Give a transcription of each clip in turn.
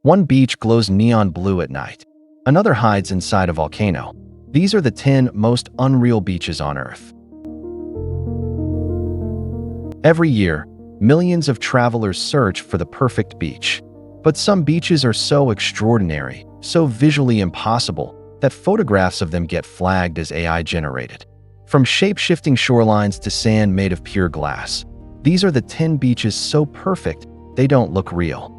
One beach glows neon blue at night. Another hides inside a volcano. These are the 10 most unreal beaches on Earth. Every year, millions of travelers search for the perfect beach. But some beaches are so extraordinary, so visually impossible, that photographs of them get flagged as AI-generated. From shape-shifting shorelines to sand made of pure glass, these are the 10 beaches so perfect they don't look real.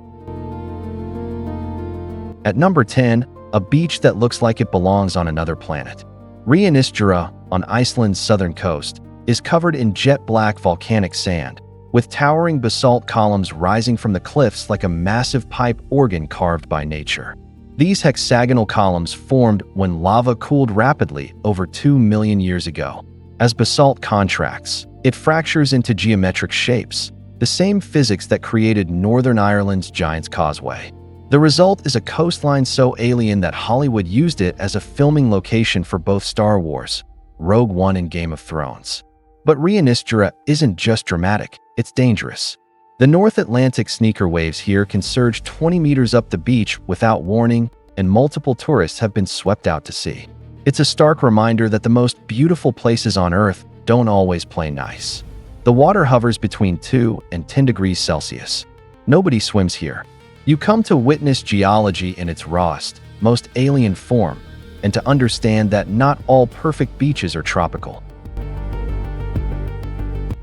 At number 10, a beach that looks like it belongs on another planet. Reynisfjara, on Iceland's southern coast, is covered in jet-black volcanic sand, with towering basalt columns rising from the cliffs like a massive pipe organ carved by nature. These hexagonal columns formed when lava cooled rapidly over 2 million years ago. As basalt contracts, it fractures into geometric shapes, the same physics that created Northern Ireland's Giant's Causeway. The result is a coastline so alien that Hollywood used it as a filming location for both Star Wars, Rogue One, and Game of Thrones. But Reynisfjara isn't just dramatic, it's dangerous. The North Atlantic sneaker waves here can surge 20 meters up the beach without warning, and multiple tourists have been swept out to sea. It's a stark reminder that the most beautiful places on Earth don't always play nice. The water hovers between 2 and 10 degrees Celsius. Nobody swims here. You come to witness geology in its rawest, most alien form, and to understand that not all perfect beaches are tropical.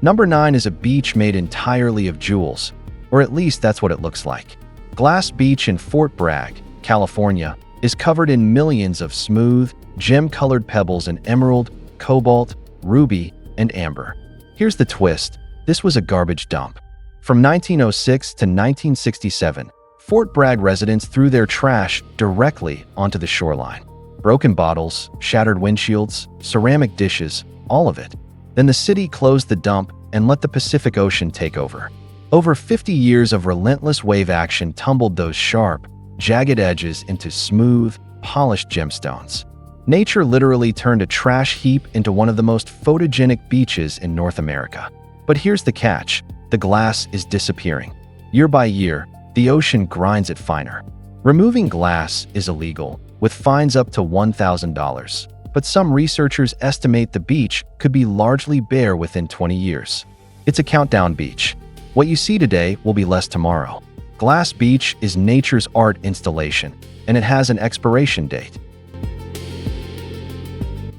Number 9 is a beach made entirely of jewels, or at least that's what it looks like. Glass Beach in Fort Bragg, California, is covered in millions of smooth, gem-colored pebbles in emerald, cobalt, ruby, and amber. Here's the twist: this was a garbage dump. From 1906 to 1967, Fort Bragg residents threw their trash directly onto the shoreline. Broken bottles, shattered windshields, ceramic dishes, all of it. Then the city closed the dump and let the Pacific Ocean take over. Over 50 years of relentless wave action tumbled those sharp, jagged edges into smooth, polished gemstones. Nature literally turned a trash heap into one of the most photogenic beaches in North America. But here's the catch: the glass is disappearing. Year by year, the ocean grinds it finer. Removing glass is illegal, with fines up to $1,000. But some researchers estimate the beach could be largely bare within 20 years. It's a countdown beach. What you see today will be less tomorrow. Glass Beach is nature's art installation, and it has an expiration date.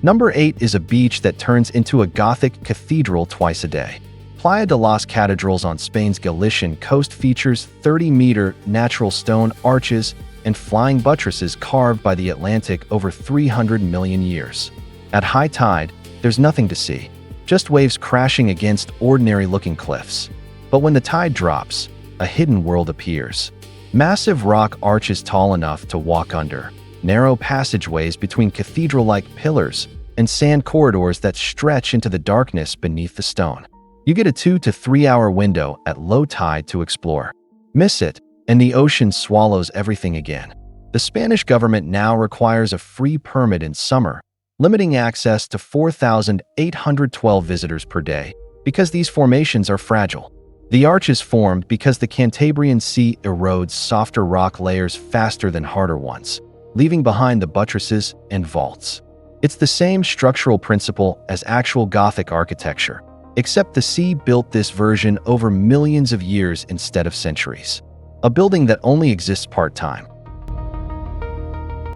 Number 8 is a beach that turns into a Gothic cathedral twice a day. Playa de las Cathedrals on Spain's Galician coast features 30-meter natural stone arches and flying buttresses carved by the Atlantic over 300 million years. At high tide, there's nothing to see, just waves crashing against ordinary-looking cliffs. But when the tide drops, a hidden world appears. Massive rock arches tall enough to walk under, narrow passageways between cathedral-like pillars, and sand corridors that stretch into the darkness beneath the stone. You get a 2 to 3 hour window at low tide to explore. Miss it, and the ocean swallows everything again. The Spanish government now requires a free permit in summer, limiting access to 4,812 visitors per day, because these formations are fragile. The arch is formed because the Cantabrian Sea erodes softer rock layers faster than harder ones, leaving behind the buttresses and vaults. It's the same structural principle as actual Gothic architecture, except the sea built this version over millions of years instead of centuries. A building that only exists part-time.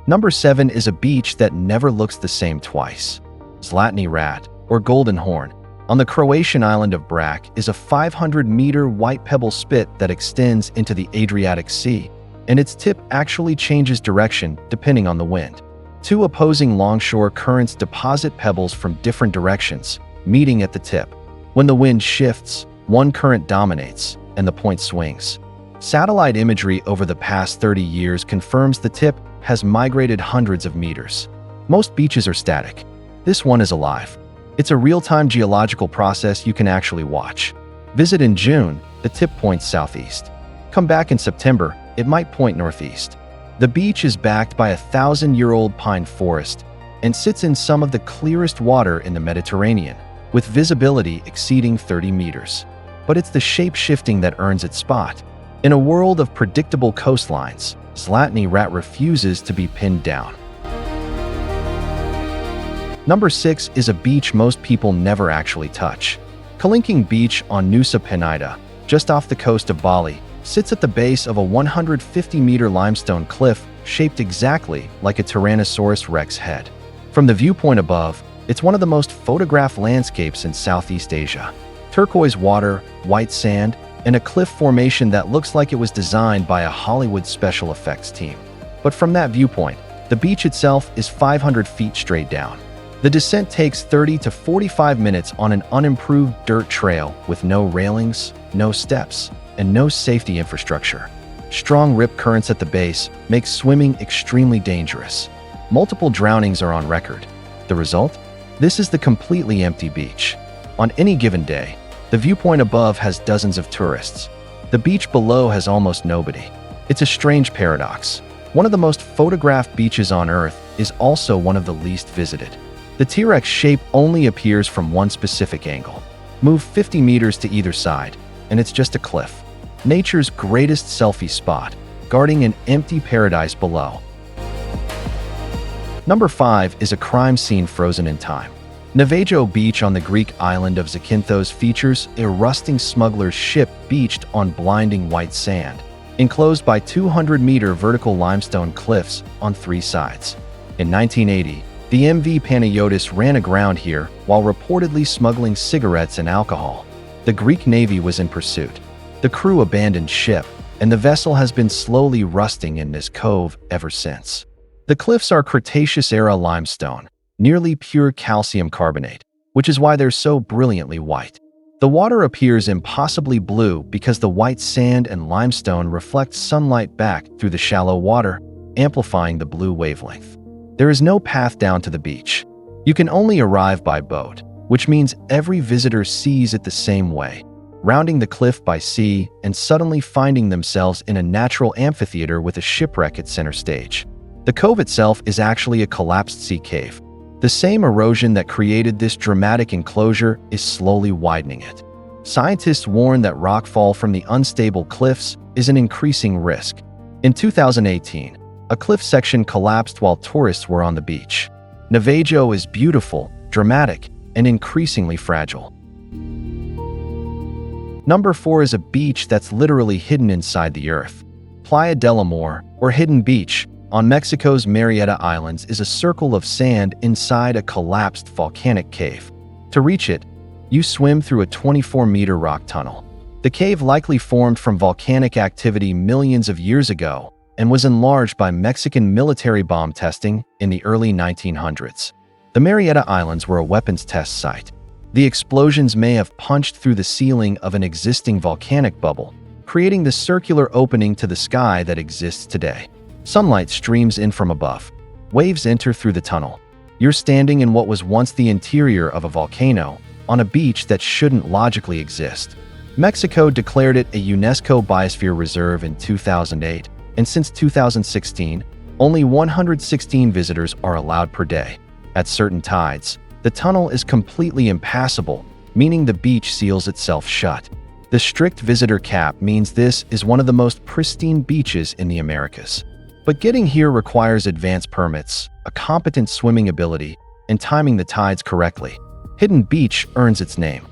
Number 7 is a beach that never looks the same twice. Zlatni Rat, or Golden Horn, on the Croatian island of Brač, is a 500-meter white pebble spit that extends into the Adriatic Sea, and its tip actually changes direction depending on the wind. Two opposing longshore currents deposit pebbles from different directions, meeting at the tip. When the wind shifts, one current dominates, and the point swings. Satellite imagery over the past 30 years confirms the tip has migrated hundreds of meters. Most beaches are static. This one is alive. It's a real-time geological process you can actually watch. Visit in June, the tip points southeast. Come back in September, it might point northeast. The beach is backed by a 1,000-year-old pine forest and sits in some of the clearest water in the Mediterranean, with visibility exceeding 30 meters. But it's the shape-shifting that earns its spot. In a world of predictable coastlines, Zlatni rat refuses to be pinned down. Number 6 is a beach most people never actually touch. Kelingking Beach on Nusa Penida, just off the coast of Bali, sits at the base of a 150-meter limestone cliff shaped exactly like a Tyrannosaurus Rex head. From the viewpoint above, it's one of the most photographed landscapes in Southeast Asia. Turquoise water, white sand, and a cliff formation that looks like it was designed by a Hollywood special effects team. But from that viewpoint, the beach itself is 500 feet straight down. The descent takes 30 to 45 minutes on an unimproved dirt trail with no railings, no steps, and no safety infrastructure. Strong rip currents at the base make swimming extremely dangerous. Multiple drownings are on record. The result? This is the completely empty beach. On any given day, the viewpoint above has dozens of tourists. The beach below has almost nobody. It's a strange paradox. One of the most photographed beaches on Earth is also one of the least visited. The T-Rex shape only appears from one specific angle. Move 50 meters to either side, and it's just a cliff. Nature's greatest selfie spot, guarding an empty paradise below. Number 5 is a crime scene frozen in time. Navagio Beach on the Greek island of Zakynthos features a rusting smuggler's ship beached on blinding white sand, enclosed by 200-meter vertical limestone cliffs on 3 sides. In 1980, the MV Panayotis ran aground here while reportedly smuggling cigarettes and alcohol. The Greek Navy was in pursuit. The crew abandoned ship, and the vessel has been slowly rusting in this cove ever since. The cliffs are Cretaceous-era limestone, nearly pure calcium carbonate, which is why they're so brilliantly white. The water appears impossibly blue because the white sand and limestone reflect sunlight back through the shallow water, amplifying the blue wavelength. There is no path down to the beach. You can only arrive by boat, which means every visitor sees it the same way, rounding the cliff by sea and suddenly finding themselves in a natural amphitheater with a shipwreck at center stage. The cove itself is actually a collapsed sea cave. The same erosion that created this dramatic enclosure is slowly widening it. Scientists warn that rockfall from the unstable cliffs is an increasing risk. In 2018, a cliff section collapsed while tourists were on the beach. Navagio is beautiful, dramatic, and increasingly fragile. Number 4 is a beach that's literally hidden inside the earth. Playa del Amor, or Hidden Beach, on Mexico's Marietta Islands is a circle of sand inside a collapsed volcanic cave. To reach it, you swim through a 24-meter rock tunnel. The cave likely formed from volcanic activity millions of years ago and was enlarged by Mexican military bomb testing in the early 1900s. The Marietta Islands were a weapons test site. The explosions may have punched through the ceiling of an existing volcanic bubble, creating the circular opening to the sky that exists today. Sunlight streams in from above. Waves enter through the tunnel. You're standing in what was once the interior of a volcano, on a beach that shouldn't logically exist. Mexico declared it a UNESCO Biosphere Reserve in 2008, and since 2016, only 116 visitors are allowed per day. At certain tides, the tunnel is completely impassable, meaning the beach seals itself shut. The strict visitor cap means this is one of the most pristine beaches in the Americas. But getting here requires advanced permits, a competent swimming ability, and timing the tides correctly. Hidden Beach earns its name.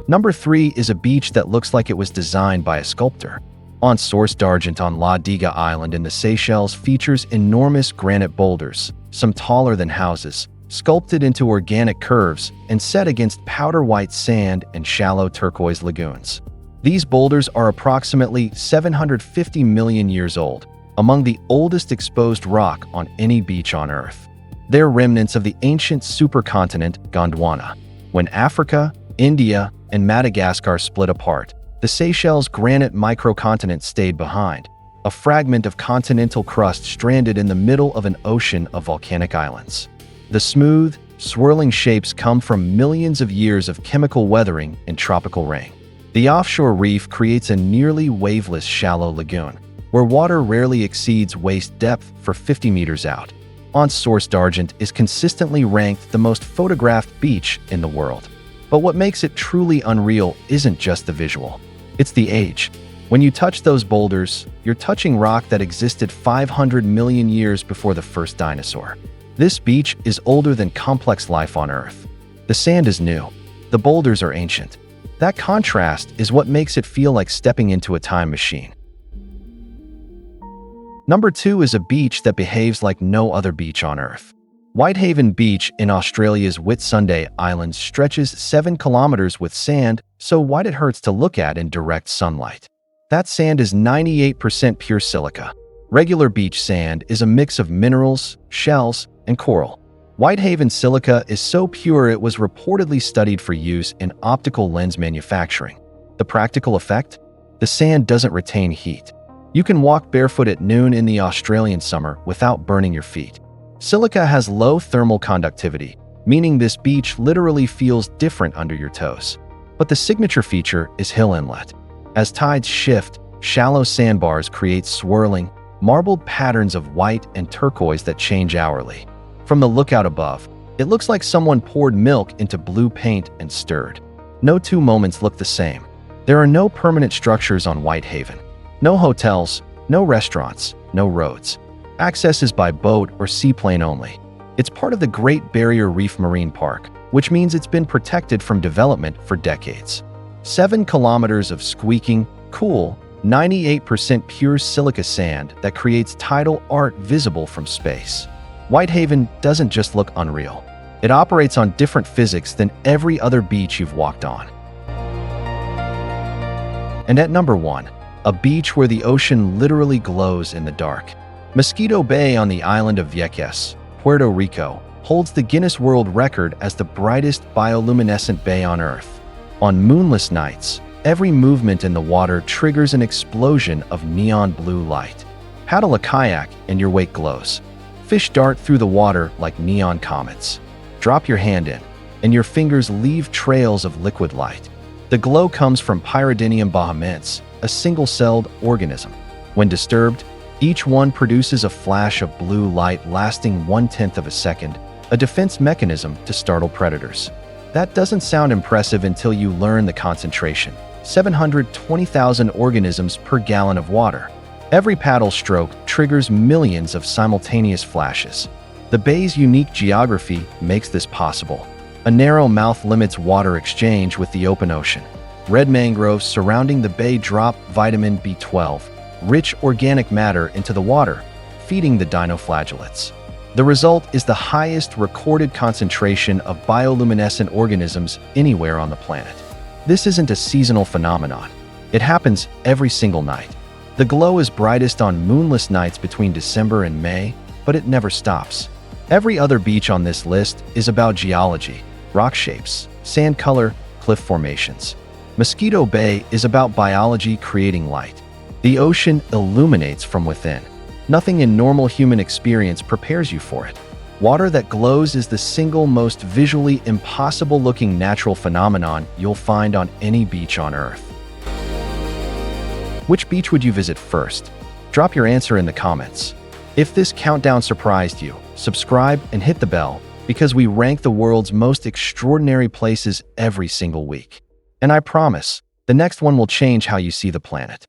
Number 3 is a beach that looks like it was designed by a sculptor. Anse d'Argent on La Diga Island in the Seychelles features enormous granite boulders, some taller than houses, sculpted into organic curves and set against powder white sand and shallow turquoise lagoons. These boulders are approximately 750 million years old, among the oldest exposed rock on any beach on Earth. They're remnants of the ancient supercontinent Gondwana. When Africa, India, and Madagascar split apart, the Seychelles granite microcontinent stayed behind, a fragment of continental crust stranded in the middle of an ocean of volcanic islands. The smooth, swirling shapes come from millions of years of chemical weathering and tropical rain. The offshore reef creates a nearly waveless shallow lagoon, where water rarely exceeds waist depth for 50 meters out. Anse d'Argent is consistently ranked the most photographed beach in the world. But what makes it truly unreal isn't just the visual. It's the age. When you touch those boulders, you're touching rock that existed 500 million years before the first dinosaur. This beach is older than complex life on Earth. The sand is new. The boulders are ancient. That contrast is what makes it feel like stepping into a time machine. Number 2 is a beach that behaves like no other beach on Earth. Whitehaven Beach in Australia's Whitsunday Island stretches 7 kilometers with sand so white it hurts to look at in direct sunlight. That sand is 98% pure silica. Regular beach sand is a mix of minerals, shells, and coral. Whitehaven silica is so pure it was reportedly studied for use in optical lens manufacturing. The practical effect? The sand doesn't retain heat. You can walk barefoot at noon in the Australian summer without burning your feet. Silica has low thermal conductivity, meaning this beach literally feels different under your toes. But the signature feature is hill inlet. As tides shift, shallow sandbars create swirling, marbled patterns of white and turquoise that change hourly. From the lookout above, it looks like someone poured milk into blue paint and stirred. No two moments look the same. There are no permanent structures on Whitehaven. No hotels, no restaurants, no roads. Access is by boat or seaplane only. It's part of the Great Barrier Reef Marine Park, which means it's been protected from development for decades. 7 kilometers of squeaking, cool, 98% pure silica sand that creates tidal art visible from space. Whitehaven doesn't just look unreal. It operates on different physics than every other beach you've walked on. And at number 1, a beach where the ocean literally glows in the dark. Mosquito Bay on the island of Vieques, Puerto Rico, holds the Guinness World Record as the brightest bioluminescent bay on Earth. On moonless nights, every movement in the water triggers an explosion of neon blue light. Paddle a kayak and your wake glows. Fish dart through the water like neon comets. Drop your hand in, and your fingers leave trails of liquid light. The glow comes from Pyridinium bahamense, a single-celled organism. When disturbed, each one produces a flash of blue light lasting 1/10 of a second, a defense mechanism to startle predators. That doesn't sound impressive until you learn the concentration: 720,000 organisms per gallon of water. Every paddle stroke triggers millions of simultaneous flashes. The bay's unique geography makes this possible. A narrow mouth limits water exchange with the open ocean. Red mangroves surrounding the bay drop vitamin B12, rich organic matter, into the water, feeding the dinoflagellates. The result is the highest recorded concentration of bioluminescent organisms anywhere on the planet. This isn't a seasonal phenomenon. It happens every single night. The glow is brightest on moonless nights between December and May, but it never stops. Every other beach on this list is about geology, rock shapes, sand color, cliff formations. Mosquito Bay is about biology creating light. The ocean illuminates from within. Nothing in normal human experience prepares you for it. Water that glows is the single most visually impossible-looking natural phenomenon you'll find on any beach on Earth. Which beach would you visit first? Drop your answer in the comments. If this countdown surprised you, subscribe and hit the bell, because we rank the world's most extraordinary places every single week. And I promise, the next one will change how you see the planet.